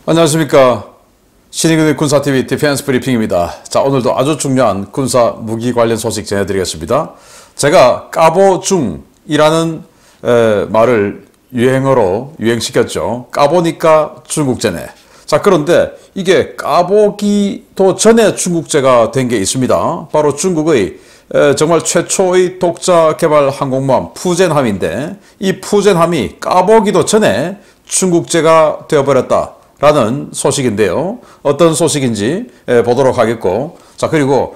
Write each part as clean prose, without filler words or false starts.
안녕하십니까. 신인근의 군사TV 디펜스 브리핑입니다. 자, 오늘도 아주 중요한 군사 무기 관련 소식 전해드리겠습니다. 제가 까보중이라는 말을 유행어로 유행시켰죠. 까보니까 중국제네. 자, 그런데 이게 까보기도 전에 중국제가 된 게 있습니다. 바로 중국의 정말 최초의 독자 개발 항공모함 푸젠함인데, 이 푸젠함이 까보기도 전에 중국제가 되어버렸다 라는 소식인데요. 어떤 소식인지 보도록 하겠고, 자, 그리고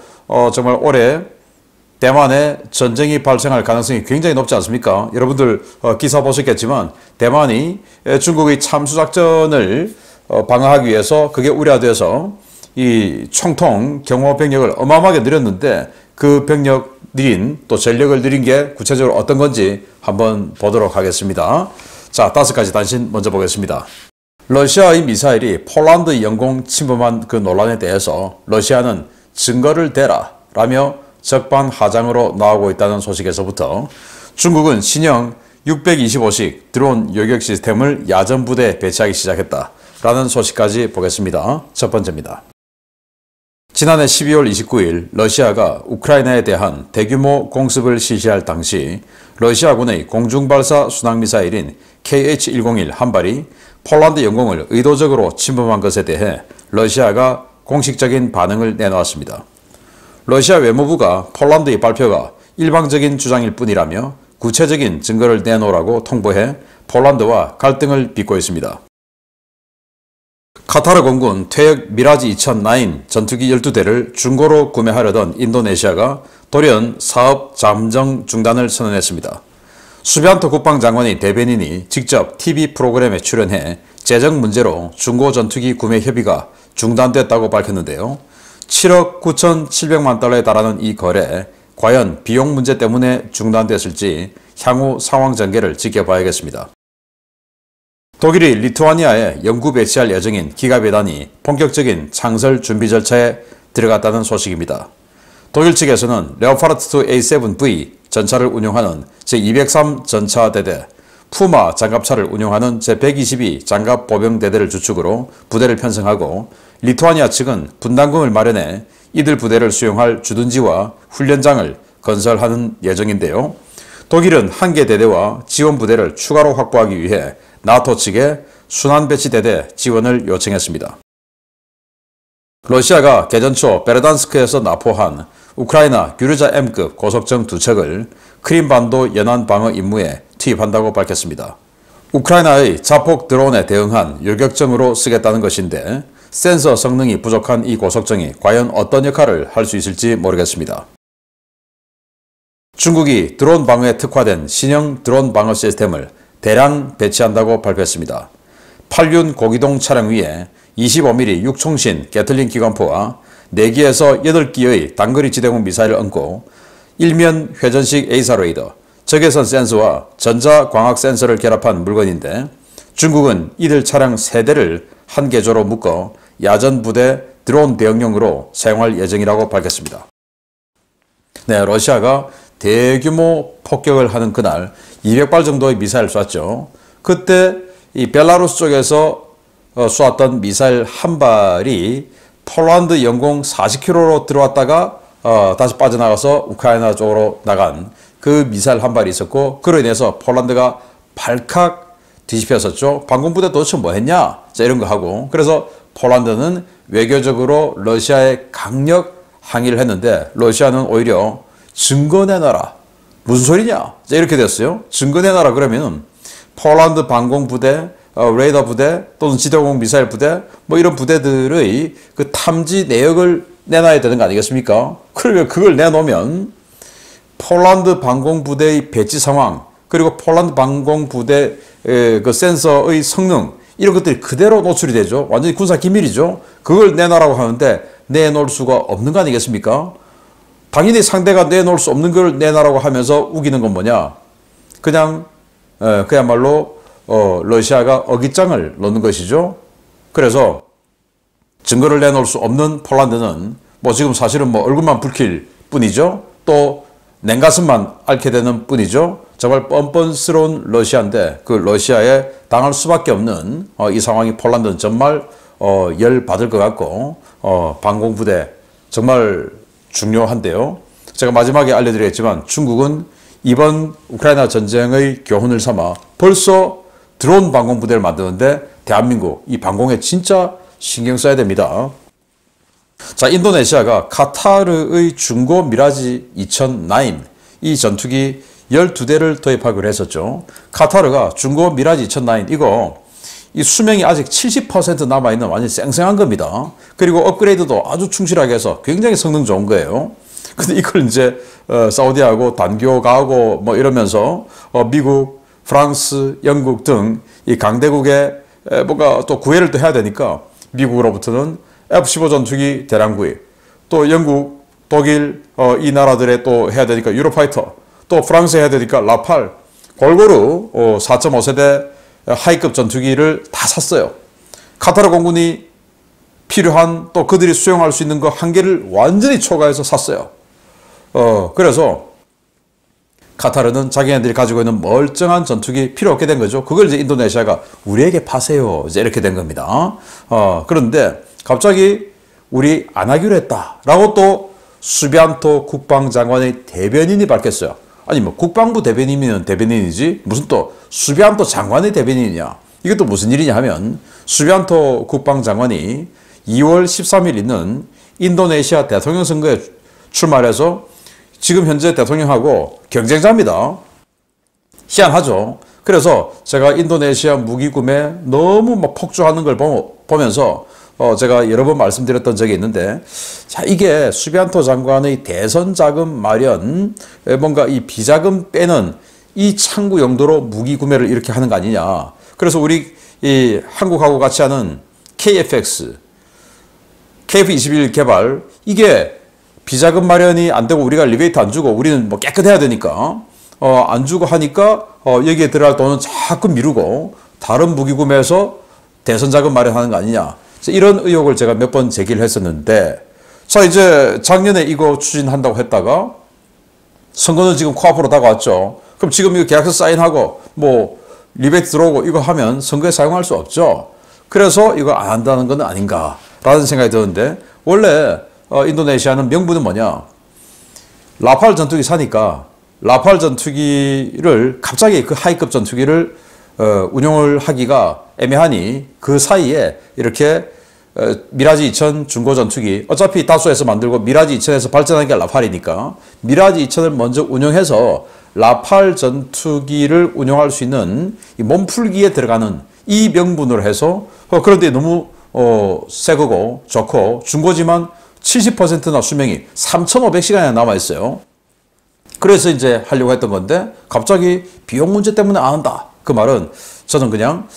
정말 올해 대만에 전쟁이 발생할 가능성이 굉장히 높지 않습니까? 여러분들 기사 보셨겠지만 대만이 중국의 참수작전을 방어하기 위해서 그게 우려돼서 이 총통 경호 병력을 어마어마하게 늘렸는데, 그 병력 늘린, 또 전력을 늘린 게 구체적으로 어떤 건지 한번 보도록 하겠습니다. 자, 5가지 단신 먼저 보겠습니다. 러시아의 미사일이 폴란드 영공 침범한 그 논란에 대해서 러시아는 증거를 대라 라며 적반하장으로 나오고 있다는 소식에서부터, 중국은 신형 625식 드론 요격 시스템을 야전부대에 배치하기 시작했다 라는 소식까지 보겠습니다. 첫 번째입니다. 지난해 12월 29일 러시아가 우크라이나에 대한 대규모 공습을 실시할 당시 러시아군의 공중발사 순항미사일인 KH-101 한 발이 폴란드 영공을 의도적으로 침범한 것에 대해 러시아가 공식적인 반응을 내놓았습니다. 러시아 외무부가 폴란드의 발표가 일방적인 주장일 뿐이라며 구체적인 증거를 내놓으라고 통보해 폴란드와 갈등을 빚고 있습니다. 카타르 공군 퇴역 미라지 2009 전투기 12대를 중고로 구매하려던 인도네시아가 돌연 사업 잠정 중단을 선언했습니다. 수비안토 국방장관의 대변인이 직접 TV 프로그램에 출연해 재정 문제로 중고 전투기 구매 협의가 중단됐다고 밝혔는데요. 7억 9,700만 달러에 달하는 이 거래, 과연 비용 문제 때문에 중단됐을지 향후 상황 전개를 지켜봐야겠습니다. 독일이 리투아니아에 연구 배치할 예정인 기갑예단이 본격적인 창설 준비 절차에 들어갔다는 소식입니다. 독일 측에서는 레오파르트 2 A7V 전차를 운용하는 제203 전차대대, 푸마 장갑차를 운용하는 제122 장갑보병대대를 주축으로 부대를 편성하고, 리투아니아 측은 분담금을 마련해 이들 부대를 수용할 주둔지와 훈련장을 건설하는 예정인데요. 독일은 한 개 대대와 지원 부대를 추가로 확보하기 위해 나토 측에 순환배치대대 지원을 요청했습니다. 러시아가 개전 초 베르단스크에서 납포한 우크라이나 규르자 M급 고속정 2척을 크림반도 연안 방어 임무에 투입한다고 밝혔습니다. 우크라이나의 자폭 드론에 대응한 요격정으로 쓰겠다는 것인데, 센서 성능이 부족한 이 고속정이 과연 어떤 역할을 할 수 있을지 모르겠습니다. 중국이 드론 방어에 특화된 신형 드론 방어 시스템을 대량 배치한다고 발표했습니다. 8륜 고기동 차량 위에 25mm 육총신 게틀링 기관포와 4기에서 8기의 단거리 지대공 미사일을 얹고 일면 회전식 에이사 레이더, 적외선 센서와 전자광학 센서를 결합한 물건인데, 중국은 이들 차량 3대를 한 개조로 묶어 야전부대 드론 대응용으로 사용할 예정이라고 밝혔습니다. 네, 러시아가 대규모 폭격을 하는 그날 200발 정도의 미사일을 쐈죠. 그때 이 벨라루스 쪽에서 쏘았던 미사일 한 발이 폴란드 영공 40km로 들어왔다가 다시 빠져나가서 우크라이나 쪽으로 나간 그 미사일 한 발이 있었고, 그로 인해서 폴란드가 발칵 뒤집혔었죠. 방공부대 도대체 뭐 했냐? 자, 이런 거 하고, 그래서 폴란드는 외교적으로 러시아에 강력 항의를 했는데, 러시아는 오히려 증거 내놔라. 무슨 소리냐? 자, 이렇게 됐어요. 증거 내놔라 그러면 폴란드 방공부대, 레이더 부대 또는 지대공 미사일 부대, 뭐 이런 부대들의 그 탐지 내역을 내놔야 되는 거 아니겠습니까? 그러면 그걸 내놓으면 폴란드 방공부대의 배치 상황, 그리고 폴란드 방공부대 그 센서의 성능, 이런 것들이 그대로 노출이 되죠. 완전히 군사 기밀이죠. 그걸 내놔라고 하는데 내놓을 수가 없는 거 아니겠습니까? 당연히 상대가 내놓을 수 없는 걸 내놔라고 하면서 우기는 건 뭐냐? 그냥 그야말로 러시아가 어깃장을 놓는 것이죠. 그래서 증거를 내놓을 수 없는 폴란드는 뭐 지금 사실은 뭐 얼굴만 붉힐 뿐이죠. 또 냉가슴만 앓게 되는 뿐이죠. 정말 뻔뻔스러운 러시아인데, 그 러시아의 당할 수밖에 없는 이 상황이 폴란드는 정말 열 받을 것 같고 방공부대 정말 중요한데요. 제가 마지막에 알려드리겠지만 중국은 이번 우크라이나 전쟁의 교훈을 삼아 벌써 드론 방공부대를 만드는데 대한민국 이 방공에 진짜 신경 써야 됩니다. 자, 인도네시아가 카타르의 중고 미라지 2009 이 전투기 12대를 도입하기로 했었죠. 카타르가 중고 미라지 2009 이거 이 수명이 아직 70% 남아있는 완전 쌩쌩한 겁니다. 그리고 업그레이드도 아주 충실하게 해서 굉장히 성능 좋은 거예요. 근데 이걸 이제 사우디하고 단교가고 뭐 이러면서 미국, 프랑스, 영국 등 이 강대국에 뭔가 또 구애를 또 해야 되니까 미국으로부터는 F-15 전투기 대량 구입, 또 영국, 독일 이 나라들에 또 해야 되니까 유로파이터, 또 프랑스 해야 되니까 라팔 골고루 4.5세대 하이급 전투기를 다 샀어요. 카타르 공군이 필요한 또 그들이 수용할 수 있는 그 한계를 완전히 초과해서 샀어요. 그래서 카타르는 자기네들이 가지고 있는 멀쩡한 전투기 필요 없게 된 거죠. 그걸 이제 인도네시아가 우리에게 파세요. 이제 이렇게 된 겁니다. 그런데 갑자기 우리 안 하기로 했다라고 또 수비안토 국방장관의 대변인이 밝혔어요. 아니 뭐 국방부 대변인이면 대변인이지 무슨 또 수비안토 장관의 대변인이냐. 이게 또 무슨 일이냐 하면 수비안토 국방장관이 2월 13일 있는 인도네시아 대통령 선거에 출마해서 지금 현재 대통령하고 경쟁자입니다. 희한하죠. 그래서 제가 인도네시아 무기 구매 너무 막 폭주하는 걸 보면서 제가 여러 번 말씀드렸던 적이 있는데, 자, 이게 수비안토 장관의 대선 자금 마련, 뭔가 이 비자금 빼는 이 창구 용도로 무기 구매를 이렇게 하는 거 아니냐. 그래서 우리 이 한국하고 같이 하는 KF-21 개발, 이게 비자금 마련이 안 되고 우리가 리베이트 안 주고 우리는 뭐 깨끗해야 되니까 안 주고 하니까 여기에 들어갈 돈은 자꾸 미루고 다른 무기 구매에서 대선 자금 마련하는 거 아니냐. 이런 의혹을 제가 몇 번 제기를 했었는데, 자, 이제 작년에 이거 추진한다고 했다가 선거는 지금 코앞으로 다가왔죠. 그럼 지금 이거 계약서 사인하고 뭐 리베이트 들어오고 이거 하면 선거에 사용할 수 없죠. 그래서 이거 안 한다는 건 아닌가라는 생각이 드는데, 원래 인도네시아는 명분은 뭐냐? 라팔 전투기 사니까 라팔 전투기를 갑자기 그 하이급 전투기를 운용을 하기가 애매하니 그 사이에 이렇게 미라지 2000 중고 전투기, 어차피 다수에서 만들고 미라지 2000에서 발전한 게 라팔이니까 미라지 2000을 먼저 운용해서 라팔 전투기를 운용할 수 있는 이 몸풀기에 들어가는 이 명분으로 해서 그런데 너무 새 거고 좋고 중고지만 70%나 수명이 3,500시간이나 남아있어요. 그래서 이제 하려고 했던 건데 갑자기 비용 문제 때문에 안 한다. 그 말은 저는 그냥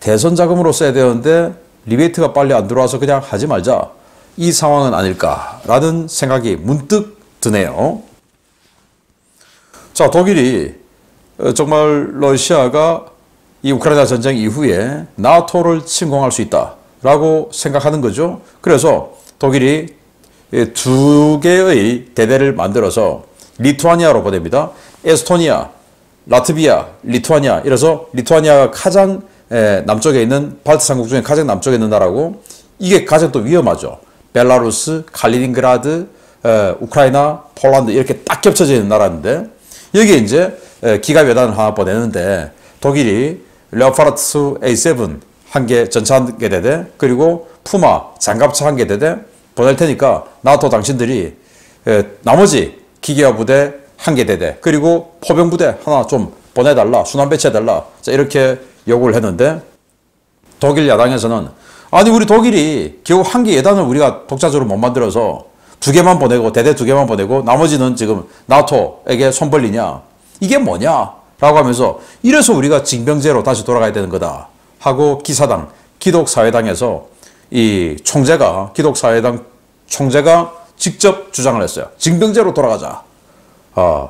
대선 자금으로 써야 되는데 리베이트가 빨리 안 들어와서 그냥 하지 말자. 이 상황은 아닐까라는 생각이 문득 드네요. 자, 독일이 정말 러시아가 이 우크라이나 전쟁 이후에 나토를 침공할 수 있다라고 생각하는 거죠. 그래서 독일이 2개의 대대를 만들어서 리투아니아로 보냅니다. 에스토니아, 라트비아, 리투아니아. 이래서 리투아니아가 가장 남쪽에 있는 발트 삼국 중에 가장 남쪽에 있는 나라고, 이게 가장 또 위험하죠. 벨라루스, 칼리닝그라드, 우크라이나, 폴란드 이렇게 딱 겹쳐져 있는 나라인데, 여기에 이제 기갑여단을 하나 보내는데 독일이 레오파르트 A7 한 개 전차 한 개 대대, 그리고 푸마 장갑차 한 개 대대 보낼 테니까 나토 당신들이 나머지 기계화 부대 한 개 대대, 그리고 포병 부대 하나 좀 보내달라, 순환 배치해달라, 자, 이렇게 요구를 했는데 독일 야당에서는 아니 우리 독일이 겨우 한 개 예단을 우리가 독자적으로 못 만들어서 2개만 보내고 대대 2개만 보내고 나머지는 지금 나토에게 손 벌리냐, 이게 뭐냐 라고 하면서 이래서 우리가 징병제로 다시 돌아가야 되는 거다 하고 기사당 기독사회당에서 이 총재가 기독사회당 총재가 직접 주장을 했어요. 징병제로 돌아가자.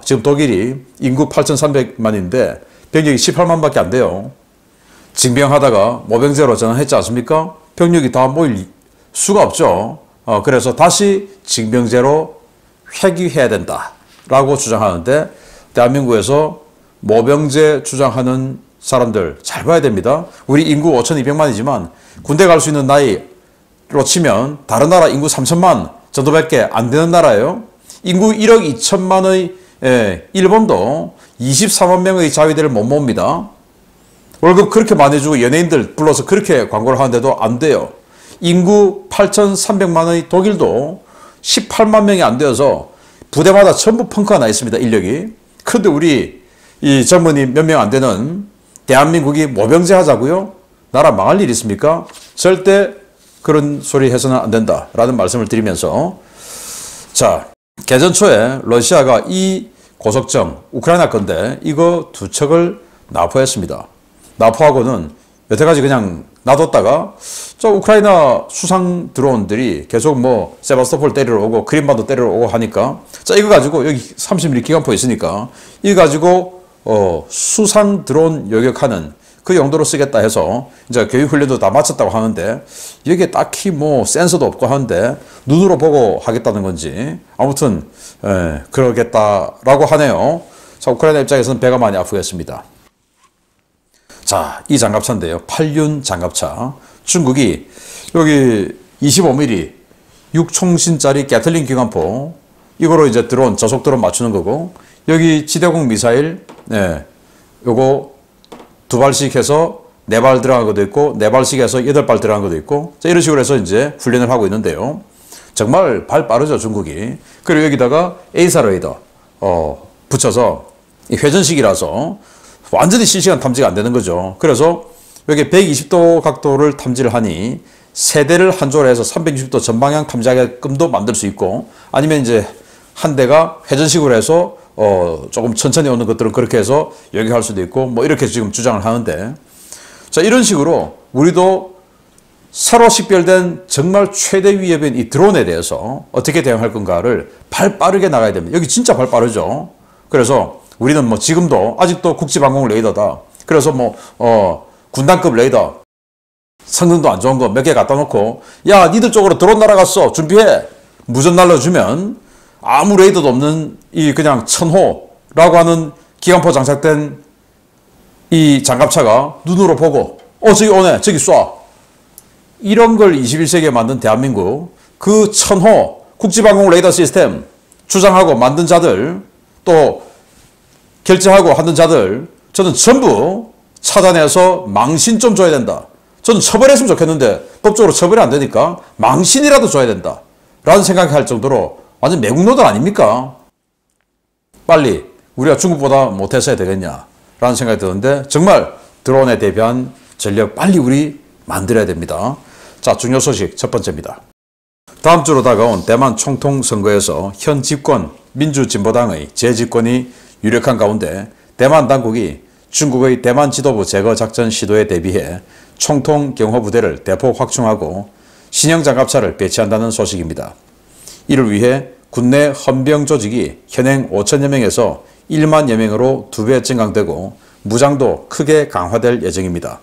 지금 독일이 인구 8,300만인데 병력이 18만밖에 안 돼요. 징병하다가 모병제로 전환했지 않습니까? 병력이 다 모일 수가 없죠. 그래서 다시 징병제로 회귀해야 된다라고 주장하는데 대한민국에서 모병제 주장하는 사람들 잘 봐야 됩니다. 우리 인구 5,200만이지만 군대 갈 수 있는 나이로 치면 다른 나라 인구 3천만 정도밖에 안 되는 나라예요. 인구 1억 2천만의 일본도 23만 명의 자위대를 못 모읍니다. 월급 그렇게 많이 주고 연예인들 불러서 그렇게 광고를 하는데도 안 돼요. 인구 8,300만의 독일도 18만 명이 안 되어서 부대마다 전부 펑크가 나 있습니다. 인력이. 그런데 우리 이 젊은이 몇 명 안 되는 대한민국이 모병제 하자고요? 나라 망할 일 있습니까? 절대 그런 소리 해서는 안 된다라는 말씀을 드리면서, 자, 개전 초에 러시아가 이 고속정 우크라이나 건데 이거 두 척을 납포했습니다. 납포하고는 여태까지 그냥 놔뒀다가 저 우크라이나 수상 드론들이 계속 뭐 세바스토폴 때리러 오고 크림반도 때리러 오고 하니까, 자, 이거 가지고 여기 30mm 기관포 있으니까 이거 가지고 수상 드론 요격하는 그 용도로 쓰겠다 해서 이제 교육 훈련도 다 마쳤다고 하는데, 여기에 딱히 뭐 센서도 없고 하는데 눈으로 보고 하겠다는 건지 아무튼 그러겠다라고 하네요. 자, 우크라이나 입장에서는 배가 많이 아프겠습니다. 자, 이 장갑차인데요. 8륜 장갑차. 중국이 여기 25mm 6총신짜리 게틀링 기관포, 이거로 이제 드론, 저속 드론 맞추는 거고, 여기 지대공 미사일, 요거 2발씩 해서 4발 들어간 것도 있고, 4발씩 해서 8발 들어간 것도 있고, 자, 이런 식으로 해서 이제 훈련을 하고 있는데요. 정말 발 빠르죠, 중국이. 그리고 여기다가 에이사 레이더, 붙여서 회전식이라서 완전히 실시간 탐지가 안 되는 거죠. 그래서 여기 120도 각도를 탐지를 하니 세대를 한 조로 해서 360도 전방향 탐지하게끔도 만들 수 있고, 아니면 이제 한 대가 회전식으로 해서 조금 천천히 오는 것들은 그렇게 해서 요격할 수도 있고, 뭐 이렇게 지금 주장을 하는데, 자, 이런 식으로 우리도 새로 식별된 정말 최대 위협인 이 드론에 대해서 어떻게 대응할 건가를 발 빠르게 나가야 됩니다. 여기 진짜 발 빠르죠. 그래서 우리는 뭐 지금도 아직도 국지방공 레이더다. 그래서 뭐 군단급 레이더 성능도 안 좋은 거 몇 개 갖다 놓고, 야, 니들 쪽으로 드론 날아갔어, 준비해, 무전 날려주면 아무 레이더도 없는 이 그냥 천호라고 하는 기관포 장착된 이 장갑차가 눈으로 보고 저기 오네, 저기 쏴, 이런 걸 21세기에 만든 대한민국, 그 천호 국지방공 레이더 시스템 주장하고 만든 자들, 또 결제하고 하는 자들, 저는 전부 찾아내서 망신 좀 줘야 된다. 저는 처벌했으면 좋겠는데 법적으로 처벌이 안 되니까 망신이라도 줘야 된다 라는 생각할 정도로 완전 매국노들 아닙니까? 빨리 우리가 중국보다 못해서 해야 되겠냐 라는 생각이 드는데, 정말 드론에 대비한 전력 빨리 우리 만들어야 됩니다. 자, 중요 소식 첫 번째입니다. 다음 주로 다가온 대만 총통 선거에서 현 집권 민주진보당의 재집권이 유력한 가운데, 대만 당국이 중국의 대만 지도부 제거 작전 시도에 대비해 총통 경호부대를 대폭 확충하고 신형 장갑차를 배치한다는 소식입니다. 이를 위해 국내 헌병 조직이 현행 5천여 명에서 1만여 명으로 2배 증강되고 무장도 크게 강화될 예정입니다.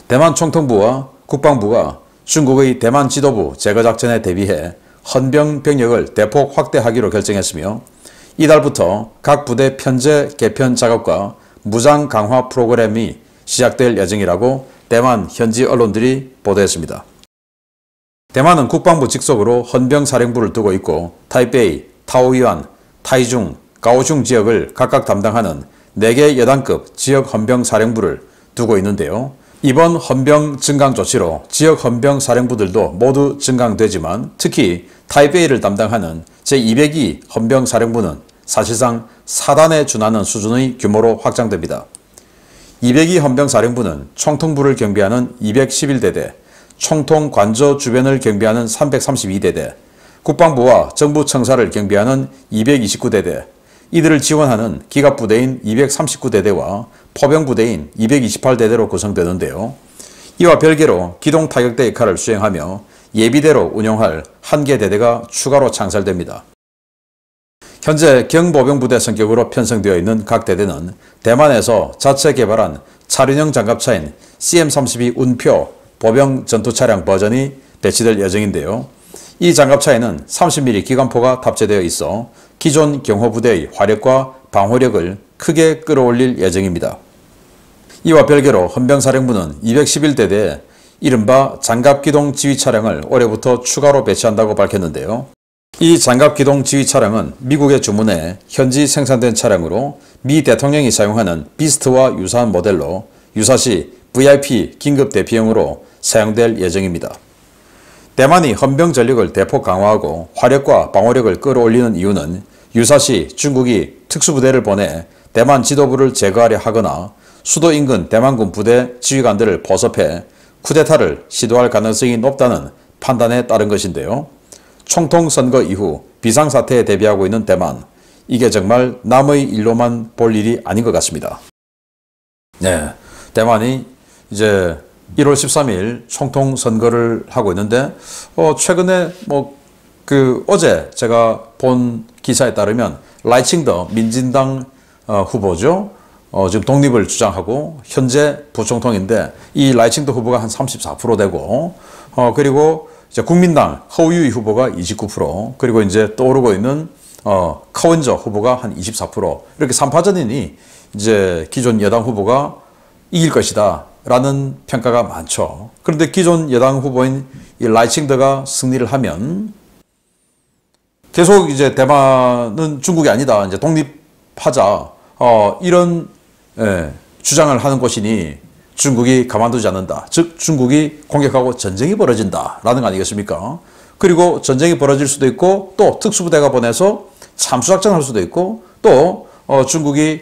대만 총통부와 국방부가 중국의 대만 지도부 제거 작전에 대비해 헌병 병력을 대폭 확대하기로 결정했으며, 이달부터 각 부대 편제 개편 작업과 무장 강화 프로그램이 시작될 예정이라고 대만 현지 언론들이 보도했습니다. 대만은 국방부 직속으로 헌병사령부를 두고 있고, 타이베이, 타오유안, 타이중, 가오슝 지역을 각각 담당하는 4개 여단급 지역 헌병사령부를 두고 있는데요. 이번 헌병 증강 조치로 지역 헌병사령부들도 모두 증강되지만, 특히 타이베이를 담당하는 제202 헌병사령부는 사실상 4단에 준하는 수준의 규모로 확장됩니다. 202 헌병사령부는 총통부를 경비하는 211대대, 총통 관저 주변을 경비하는 332대대, 국방부와 정부 청사를 경비하는 229대대, 이들을 지원하는 기갑부대인 239대대와 포병부대인 228대대로 구성되는데요. 이와 별개로 기동타격대 역할을 수행하며 예비대로 운용할 1개 대대가 추가로 창설됩니다. 현재 경보병부대 성격으로 편성되어 있는 각 대대는 대만에서 자체 개발한 차륜형 장갑차인 CM32 운표 보병 전투차량 버전이 배치될 예정인데요. 이 장갑차에는 30mm 기관포가 탑재되어 있어 기존 경호부대의 화력과 방호력을 크게 끌어올릴 예정입니다. 이와 별개로 헌병사령부는 211대대에 이른바 장갑기동 지휘 차량을 올해부터 추가로 배치한다고 밝혔는데요. 이 장갑기동 지휘 차량은 미국의 주문에 현지 생산된 차량으로 미 대통령이 사용하는 비스트와 유사한 모델로 유사시 VIP 긴급 대피용으로 사용될 예정입니다. 대만이 헌병 전력을 대폭 강화하고 화력과 방어력을 끌어올리는 이유는 유사시 중국이 특수부대를 보내 대만 지도부를 제거하려 하거나 수도 인근 대만군 부대 지휘관들을 포섭해 쿠데타를 시도할 가능성이 높다는 판단에 따른 것인데요. 총통선거 이후 비상사태에 대비하고 있는 대만, 이게 정말 남의 일로만 볼 일이 아닌 것 같습니다. 네, 대만이 이제 1월 13일 총통선거를 하고 있는데 최근에 어제 제가 본 기사에 따르면 라이칭더 민진당 후보죠. 지금 독립을 주장하고 현재 부총통인데 이 라이칭더 후보가 한 34% 되고 그리고 이제 국민당 허우유이 후보가 29% 그리고 이제 떠오르고 있는 카원저 후보가 한 24% 이렇게 3파전이니 이제 기존 여당 후보가 이길 것이다 라는 평가가 많죠. 그런데 기존 여당 후보인 이 라이칭더가 승리를 하면 계속 이제 대만은 중국이 아니다, 이제 독립하자 이런 주장을 하는 것이니 중국이 가만두지 않는다. 즉 중국이 공격하고 전쟁이 벌어진다 라는 거 아니겠습니까? 그리고 전쟁이 벌어질 수도 있고 또 특수부대가 보내서 참수작전을 할 수도 있고 또 중국이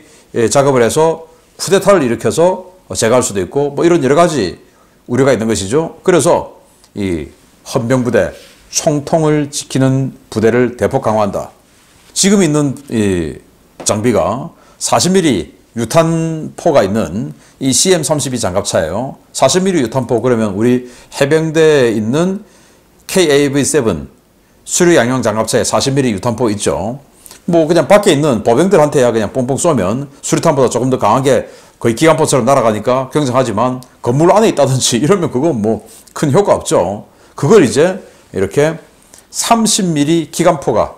작업을 해서 쿠데타를 일으켜서 제거할 수도 있고 이런 여러 가지 우려가 있는 것이죠. 그래서 이 헌병부대 총통을 지키는 부대를 대폭 강화한다. 지금 있는 이 장비가 40mm 유탄포가 있는 이 CM-32 장갑차예요. 40mm 유탄포 그러면 우리 해병대에 있는 KAV-7 수류양용 장갑차에 40mm 유탄포 있죠. 그냥 밖에 있는 보병들한테야 그냥 뽕뽕 쏘면 수류탄보다 조금 더 강하게 거의 기관포처럼 날아가니까 굉장하지만 건물 안에 있다든지 이러면 그건 큰 효과 없죠. 그걸 이제 이렇게 30mm 기관포가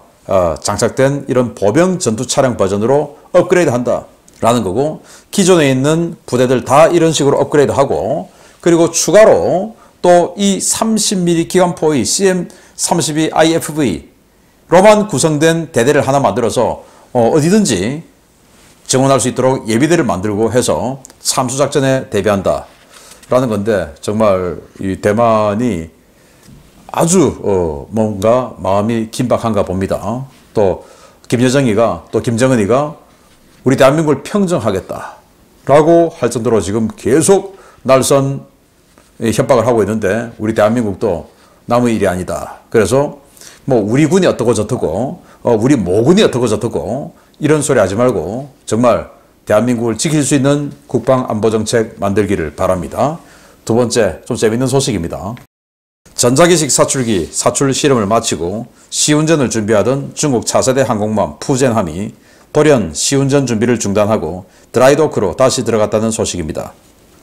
장착된 이런 보병 전투 차량 버전으로 업그레이드 한다 라는 거고, 기존에 있는 부대들 다 이런 식으로 업그레이드 하고, 그리고 추가로 또 이 30mm 기관포의 CM-32 IFV로만 구성된 대대를 하나 만들어서 어디든지 증원할 수 있도록 예비대를 만들고 해서 참수작전에 대비한다 라는 건데, 정말 이 대만이 아주 뭔가 마음이 긴박한가 봅니다. 또 김여정이가 또 김정은이가 우리 대한민국을 평정하겠다 라고 할 정도로 지금 계속 날선 협박을 하고 있는데, 우리 대한민국도 남의 일이 아니다. 그래서 우리 군이 어떻고 저떻고 우리 모군이 어떻고 저떻고 이런 소리 하지 말고 정말 대한민국을 지킬 수 있는 국방안보정책 만들기를 바랍니다. 두 번째, 좀 재밌는 소식입니다. 전자기식 사출기 사출 실험을 마치고 시운전을 준비하던 중국 차세대 항공모함 푸젠함이 돌연 시운전 준비를 중단하고 드라이도크로 다시 들어갔다는 소식입니다.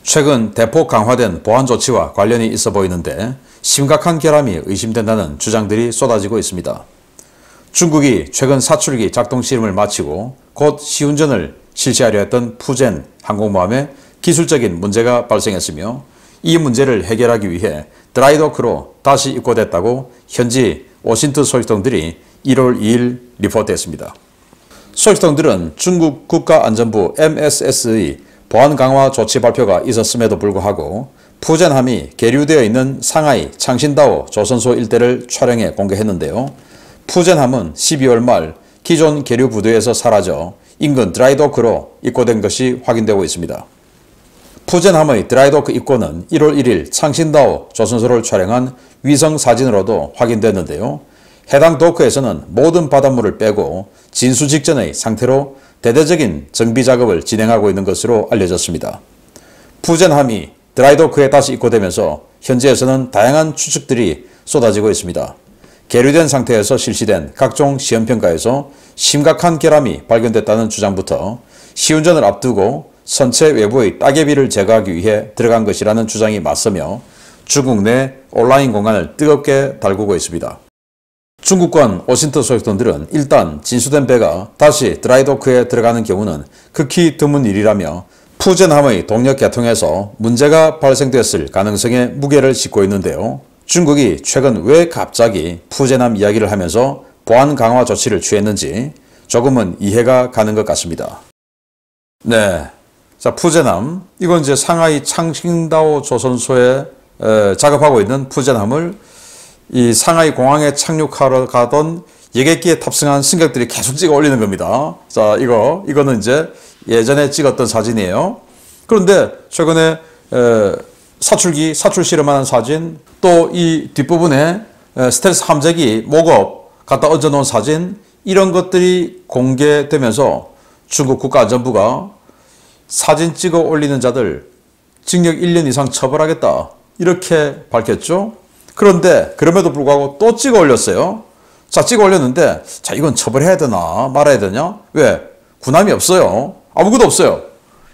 최근 대폭 강화된 보안 조치와 관련이 있어 보이는데 심각한 결함이 의심된다는 주장들이 쏟아지고 있습니다. 중국이 최근 사출기 작동 실험을 마치고 곧 시운전을 실시하려 했던 푸젠 항공모함에 기술적인 문제가 발생했으며 이 문제를 해결하기 위해 드라이도크로 다시 입고됐다고 현지 워싱턴 소식통들이 1월 2일 리포트했습니다. 소식통들은 중국 국가안전부 MSS의 보안 강화 조치 발표가 있었음에도 불구하고 푸젠함이 계류되어 있는 상하이 창신다오 조선소 일대를 촬영해 공개했는데요. 푸젠함은 12월 말 기존 계류 부두에서 사라져 인근 드라이도크로 입고된 것이 확인되고 있습니다. 푸젠함의 드라이도크 입고는 1월 1일 창신다오 조선소를 촬영한 위성 사진으로도 확인됐는데요. 해당 도크에서는 모든 바닷물을 빼고 진수 직전의 상태로 대대적인 정비 작업을 진행하고 있는 것으로 알려졌습니다. 푸젠함이 드라이도크에 다시 입고되면서 현지에서는 다양한 추측들이 쏟아지고 있습니다. 계류된 상태에서 실시된 각종 시험평가에서 심각한 결함이 발견됐다는 주장부터 시운전을 앞두고 선체 외부의 따개비를 제거하기 위해 들어간 것이라는 주장이 맞서며 중국 내 온라인 공간을 뜨겁게 달구고 있습니다. 중국권 워싱턴 소식통들은 일단 진수된 배가 다시 드라이도크에 들어가는 경우는 극히 드문 일이라며 푸젠함의 동력 개통에서 문제가 발생됐을 가능성에 무게를 싣고 있는데요. 중국이 최근 왜 갑자기 푸젠함 이야기를 하면서 보안 강화 조치를 취했는지 조금은 이해가 가는 것 같습니다. 네, 자 푸젠함, 이건 이제 상하이 창싱다오 조선소에 작업하고 있는 푸젠함을 이 상하이 공항에 착륙하러 가던 여객기에 탑승한 승객들이 계속 찍어 올리는 겁니다. 자, 이거는 이제 예전에 찍었던 사진이에요. 그런데 최근에 사출 실험하는 사진, 또 이 뒷부분에 스텔스 함재기 목업 갖다 얹어 놓은 사진, 이런 것들이 공개되면서 중국 국가안전부가 사진 찍어 올리는 자들 징역 1년 이상 처벌하겠다, 이렇게 밝혔죠. 그런데 그럼에도 불구하고 또 찍어 올렸어요. 자, 찍어 올렸는데, 자, 이건 처벌해야 되나 말아야 되냐? 왜? 군함이 없어요. 아무것도 없어요.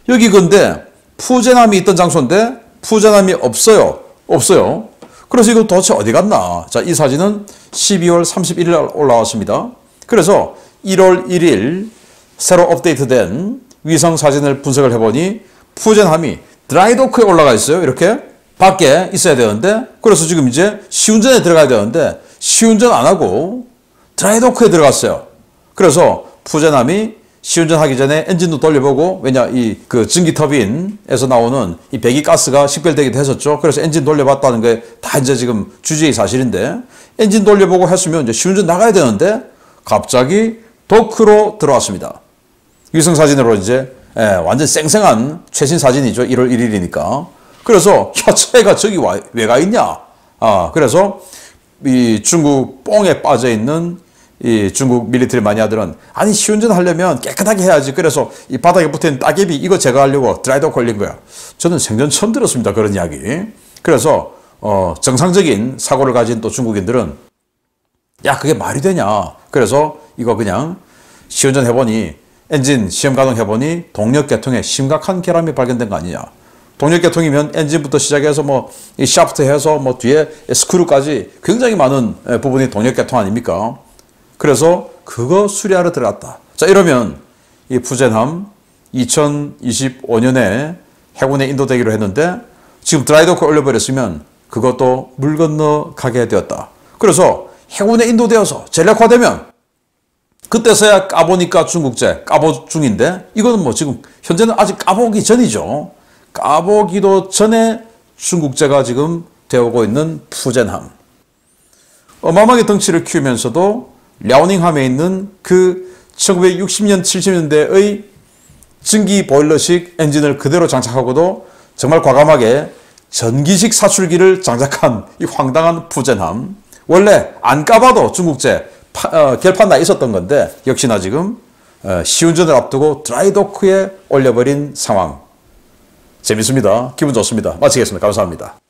여기 근데 푸젠함이 있던 장소인데 푸젠함이 없어요. 그래서 이거 도대체 어디 갔나? 자, 이 사진은 12월 31일 날 올라왔습니다. 그래서 1월 1일 새로 업데이트된 위성 사진을 분석을 해보니 푸젠함이 드라이도크에 올라가 있어요. 이렇게 밖에 있어야 되는데, 그래서 지금 이제 시운전에 들어가야 되는데 시운전 안 하고 드라이도크에 들어갔어요. 그래서 푸젠함이 시운전하기 전에 엔진도 돌려보고, 왜냐 그 증기 터빈에서 나오는 이 배기가스가 식별되기도 했었죠. 그래서 엔진 돌려봤다는 게 다 이제 지금 주지의 사실인데, 엔진 돌려보고 했으면 이제 시운전 나가야 되는데 갑자기 도크로 들어왔습니다. 위성 사진으로 이제 완전 쌩쌩한 최신 사진이죠. 1월 1일이니까. 그래서 야, 차가 저기 왜 가 있냐? 그래서 이 중국 뽕에 빠져 있는 이 중국 밀리터리 마니아들은, 아니 시운전 하려면 깨끗하게 해야지. 그래서 이 바닥에 붙어있는 따개비 이거 제거하려고 드라이도크 걸린 거야. 저는 생전 처음 들었습니다, 그런 이야기. 그래서 정상적인 사고를 가진 또 중국인들은 야, 그게 말이 되냐. 그래서 이거 그냥 시운전 해보니, 엔진 시험 가동 해보니 동력 개통에 심각한 결함이 발견된 거 아니냐. 동력 개통이면 엔진부터 시작해서 이 샤프트 해서 뒤에 스크루까지 굉장히 많은 부분이 동력 개통 아닙니까? 그래서 그거 수리하러 들어갔다. 자, 이러면 이 푸젠함 2025년에 해군에 인도되기로 했는데 지금 드라이도크 올려버렸으면 그것도 물 건너 가게 되었다. 그래서 해군에 인도되어서 전력화되면 그때서야 까보니까 중국제, 까보 중인데, 이거는 지금 현재는 아직 까보기 전이죠. 까보기도 전에 중국제가 지금 되어오고 있는 푸젠함. 어마어마하게 덩치를 키우면서도 랴오닝함에 있는 그 1960년, 70년대의 증기 보일러식 엔진을 그대로 장착하고도 정말 과감하게 전기식 사출기를 장착한 이 황당한 푸젠함. 원래 안 까봐도 중국제 결판 나 있었던 건데, 역시나 지금 시운전을 앞두고 드라이도크에 올려버린 상황. 재밌습니다. 기분 좋습니다. 마치겠습니다. 감사합니다.